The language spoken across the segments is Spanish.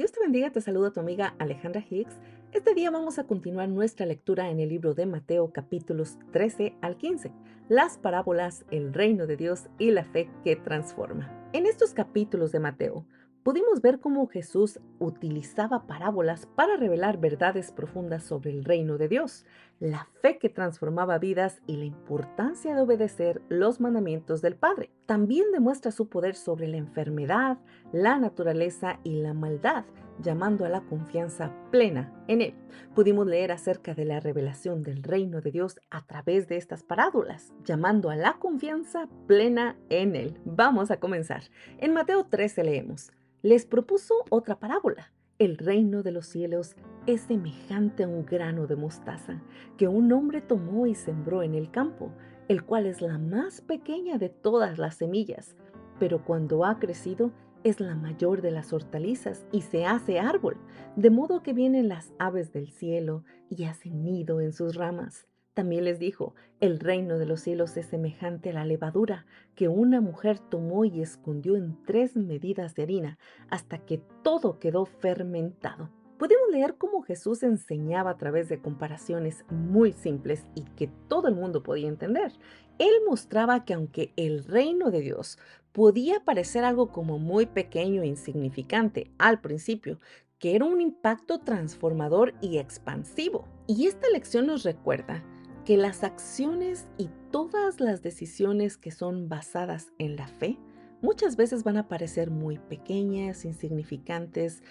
Dios te bendiga, te saluda tu amiga Alejandra Hicks. Este día vamos a continuar nuestra lectura en el libro de Mateo capítulos 13 al 15, las parábolas, el reino de Dios y la fe que transforma. En estos capítulos de Mateo pudimos ver cómo Jesús utilizaba parábolas para revelar verdades profundas sobre el reino de Dios, la fe que transformaba vidas y la importancia de obedecer los mandamientos del Padre. También demuestra su poder sobre la enfermedad, la naturaleza y la maldad, llamando a la confianza plena en Él. Pudimos leer acerca de la revelación del reino de Dios a través de estas parábolas, llamando a la confianza plena en Él. Vamos a comenzar. En Mateo 13 leemos: les propuso otra parábola. El reino de los cielos es semejante a un grano de mostaza que un hombre tomó y sembró en el campo, el cual es la más pequeña de todas las semillas, pero cuando ha crecido es la mayor de las hortalizas y se hace árbol, de modo que vienen las aves del cielo y hacen nido en sus ramas. También les dijo: el reino de los cielos es semejante a la levadura que una mujer tomó y escondió en 3 medidas de harina hasta que todo quedó fermentado. Podemos leer cómo Jesús enseñaba a través de comparaciones muy simples y que todo el mundo podía entender. Él mostraba que aunque el reino de Dios podía parecer algo como muy pequeño e insignificante al principio, que era un impacto transformador y expansivo. Y esta lección nos recuerda que las acciones y todas las decisiones que son basadas en la fe muchas veces van a parecer muy pequeñas, insignificantes,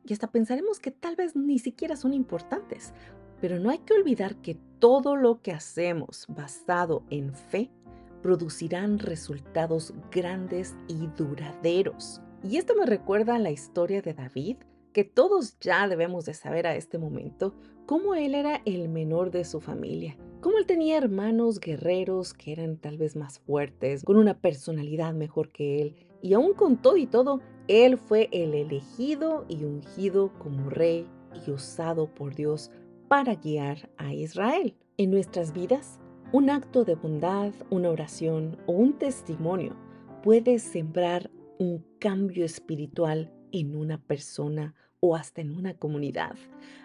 y hasta pensaremos que tal vez ni siquiera son importantes. Pero no hay que olvidar que todo lo que hacemos basado en fe producirán resultados grandes y duraderos. Y esto me recuerda a la historia de David, que todos ya debemos de saber a este momento, cómo él era el menor de su familia, cómo él tenía hermanos guerreros que eran tal vez más fuertes, con una personalidad mejor que él, y aún con todo y todo, él fue el elegido y ungido como rey y usado por Dios para guiar a Israel. En nuestras vidas, un acto de bondad, una oración o un testimonio puede sembrar un cambio espiritual en una persona o hasta en una comunidad.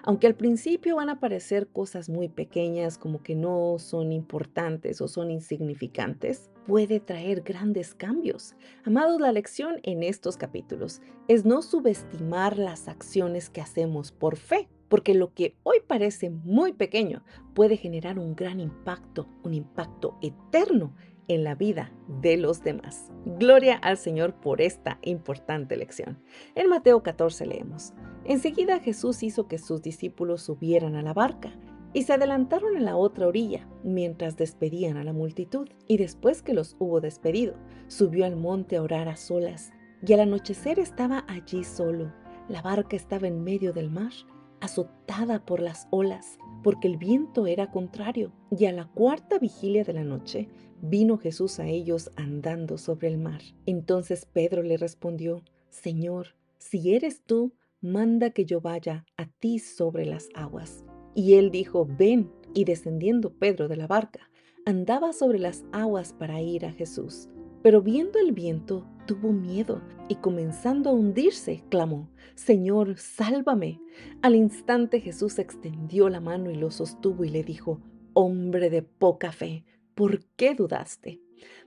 Aunque al principio van a parecer cosas muy pequeñas, como que no son importantes o son insignificantes, puede traer grandes cambios. Amados, la lección en estos capítulos es no subestimar las acciones que hacemos por fe, porque lo que hoy parece muy pequeño puede generar un gran impacto, un impacto eterno en la vida de los demás. Gloria al Señor por esta importante lección. En Mateo 14 leemos: enseguida Jesús hizo que sus discípulos subieran a la barca y se adelantaron a la otra orilla mientras despedían a la multitud. Y después que los hubo despedido, subió al monte a orar a solas, y al anochecer estaba allí solo. La barca estaba en medio del mar, azotada por las olas, porque el viento era contrario. Y a la cuarta vigilia de la noche vino Jesús a ellos andando sobre el mar. Entonces Pedro le respondió: Señor, si eres tú, manda que yo vaya a ti sobre las aguas. Y él dijo: ven. Y descendiendo Pedro de la barca, andaba sobre las aguas para ir a Jesús. Pero viendo el viento, tuvo miedo y comenzando a hundirse, clamó: Señor, sálvame. Al instante Jesús extendió la mano y lo sostuvo y le dijo: hombre de poca fe, ¿por qué dudaste?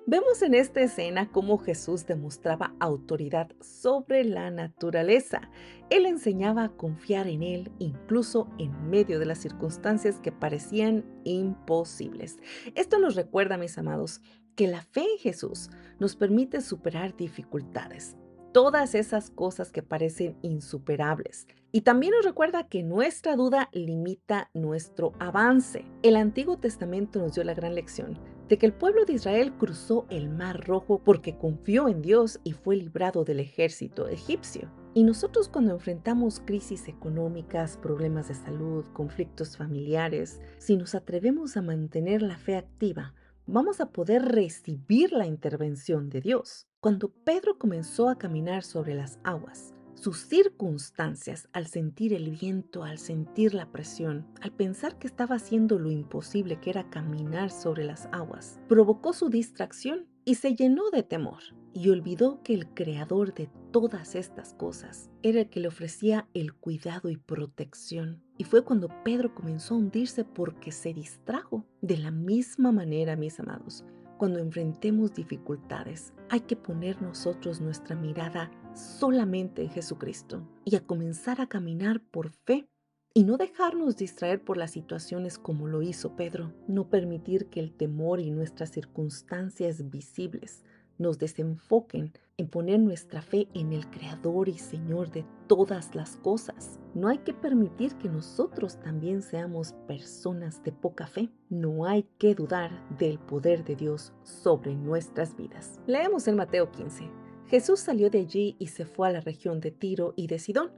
Vemos en esta escena cómo Jesús demostraba autoridad sobre la naturaleza. Él enseñaba a confiar en Él incluso en medio de las circunstancias que parecían imposibles. Esto nos recuerda, mis amados, que la fe en Jesús nos permite superar dificultades, todas esas cosas que parecen insuperables. Y también nos recuerda que nuestra duda limita nuestro avance. El Antiguo Testamento nos dio la gran lección de que el pueblo de Israel cruzó el Mar Rojo porque confió en Dios y fue librado del ejército egipcio. Y nosotros, cuando enfrentamos crisis económicas, problemas de salud, conflictos familiares, si nos atrevemos a mantener la fe activa, vamos a poder recibir la intervención de Dios. Cuando Pedro comenzó a caminar sobre las aguas, sus circunstancias, al sentir el viento, al sentir la presión, al pensar que estaba haciendo lo imposible, que era caminar sobre las aguas, provocó su distracción y se llenó de temor y olvidó que el creador de todas estas cosas era el que le ofrecía el cuidado y protección. Y fue cuando Pedro comenzó a hundirse porque se distrajo. De la misma manera, mis amados, cuando enfrentemos dificultades, hay que poner nosotros nuestra mirada solamente en Jesucristo y a comenzar a caminar por fe y no dejarnos distraer por las situaciones como lo hizo Pedro. No permitir que el temor y nuestras circunstancias visibles nos desenfoquen en poner nuestra fe en el Creador y Señor de todas las cosas. No hay que permitir que nosotros también seamos personas de poca fe. No hay que dudar del poder de Dios sobre nuestras vidas. Leemos en Mateo 15. Jesús salió de allí y se fue a la región de Tiro y de Sidón.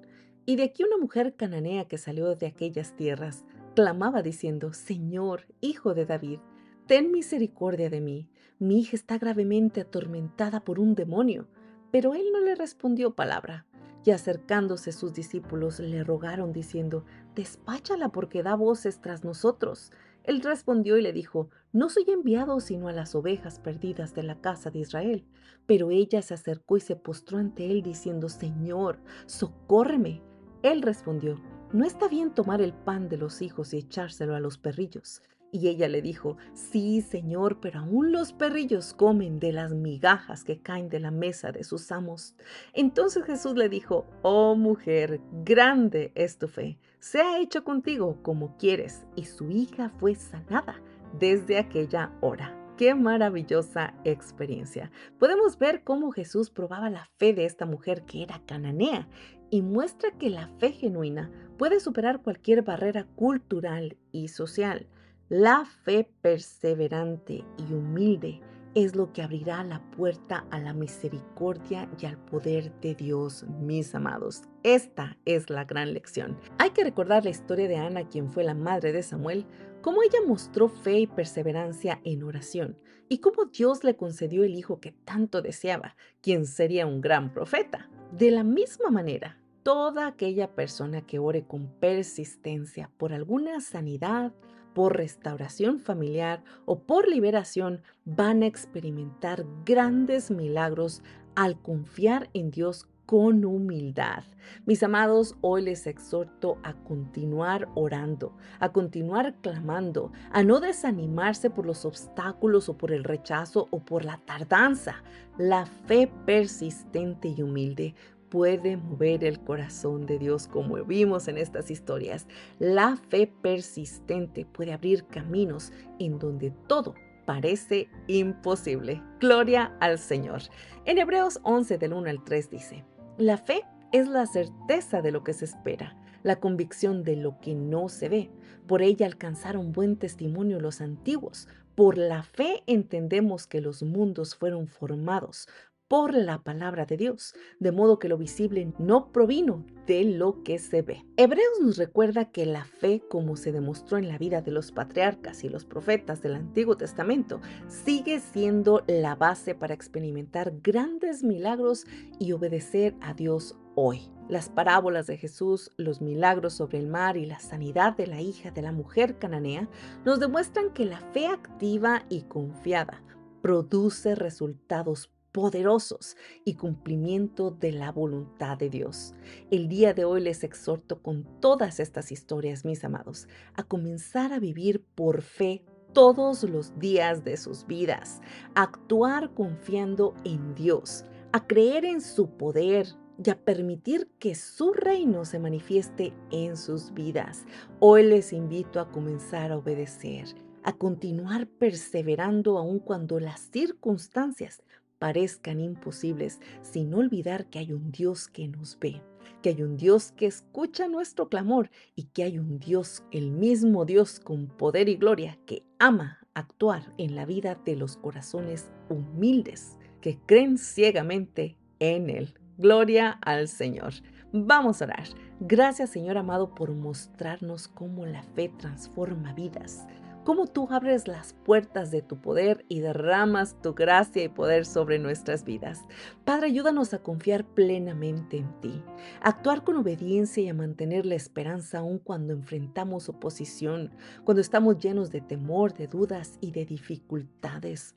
Y de aquí una mujer cananea que salió de aquellas tierras clamaba diciendo: Señor, hijo de David, ten misericordia de mí. Mi hija está gravemente atormentada por un demonio. Pero él no le respondió palabra. Y acercándose sus discípulos le rogaron diciendo: Despáchala porque da voces tras nosotros. Él respondió y le dijo: No soy enviado sino a las ovejas perdidas de la casa de Israel. Pero ella se acercó y se postró ante él diciendo: Señor, socórreme. Él respondió: No está bien tomar el pan de los hijos y echárselo a los perrillos. Y ella le dijo: Sí, Señor, pero aún los perrillos comen de las migajas que caen de la mesa de sus amos. Entonces Jesús le dijo: Oh mujer, grande es tu fe, sea hecho contigo como quieres. Y su hija fue sanada desde aquella hora. ¡Qué maravillosa experiencia! Podemos ver cómo Jesús probaba la fe de esta mujer que era cananea y muestra que la fe genuina puede superar cualquier barrera cultural y social. La fe perseverante y humilde es lo que abrirá la puerta a la misericordia y al poder de Dios, mis amados. Esta es la gran lección. Hay que recordar la historia de Ana, quien fue la madre de Samuel, cómo ella mostró fe y perseverancia en oración y cómo Dios le concedió el hijo que tanto deseaba, quien sería un gran profeta. De la misma manera, toda aquella persona que ore con persistencia por alguna sanidad, por restauración familiar o por liberación, van a experimentar grandes milagros al confiar en Dios con humildad. Mis amados, hoy les exhorto a continuar orando, a continuar clamando, a no desanimarse por los obstáculos o por el rechazo o por la tardanza. La fe persistente y humilde puede mover el corazón de Dios, como vimos en estas historias. La fe persistente puede abrir caminos en donde todo parece imposible. Gloria al Señor. En Hebreos 11 del 1 al 3 dice: La fe es la certeza de lo que se espera, la convicción de lo que no se ve. Por ella alcanzaron buen testimonio los antiguos. Por la fe entendemos que los mundos fueron formados por la palabra de Dios, de modo que lo visible no provino de lo que se ve. Hebreos nos recuerda que la fe, como se demostró en la vida de los patriarcas y los profetas del Antiguo Testamento, sigue siendo la base para experimentar grandes milagros y obedecer a Dios hoy. Las parábolas de Jesús, los milagros sobre el mar y la sanidad de la hija de la mujer cananea nos demuestran que la fe activa y confiada produce resultados poderosos y cumplimiento de la voluntad de Dios. El día de hoy les exhorto con todas estas historias, mis amados, a comenzar a vivir por fe todos los días de sus vidas, a actuar confiando en Dios, a creer en su poder y a permitir que su reino se manifieste en sus vidas. Hoy les invito a comenzar a obedecer, a continuar perseverando aun cuando las circunstancias parezcan imposibles, sin olvidar que hay un Dios que nos ve, que hay un Dios que escucha nuestro clamor y que hay un Dios, el mismo Dios con poder y gloria, que ama actuar en la vida de los corazones humildes que creen ciegamente en Él. Gloria al Señor. Vamos a orar. Gracias, Señor amado, por mostrarnos cómo la fe transforma vidas, cómo tú abres las puertas de tu poder y derramas tu gracia y poder sobre nuestras vidas. Padre, ayúdanos a confiar plenamente en ti, a actuar con obediencia y a mantener la esperanza aun cuando enfrentamos oposición, cuando estamos llenos de temor, de dudas y de dificultades.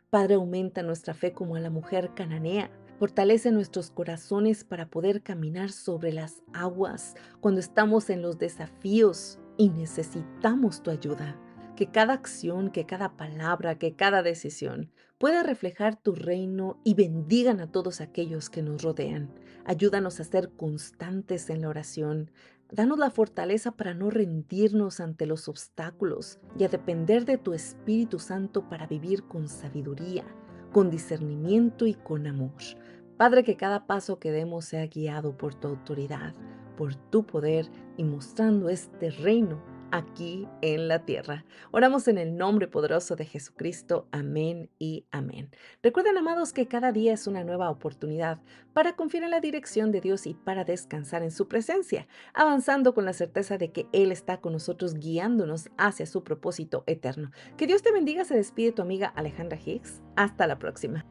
Padre, aumenta nuestra fe como a la mujer cananea. Fortalece nuestros corazones para poder caminar sobre las aguas cuando estamos en los desafíos y necesitamos tu ayuda. Que cada acción, que cada palabra, que cada decisión pueda reflejar tu reino y bendigan a todos aquellos que nos rodean. Ayúdanos a ser constantes en la oración. Danos la fortaleza para no rendirnos ante los obstáculos y a depender de tu Espíritu Santo para vivir con sabiduría, con discernimiento y con amor. Padre, que cada paso que demos sea guiado por tu autoridad, por tu poder y mostrando este reino aquí en la tierra. Oramos en el nombre poderoso de Jesucristo. Amén y amén. Recuerden, amados, que cada día es una nueva oportunidad para confiar en la dirección de Dios y para descansar en su presencia, avanzando con la certeza de que Él está con nosotros guiándonos hacia su propósito eterno. Que Dios te bendiga, se despide tu amiga Alejandra Higgs. Hasta la próxima.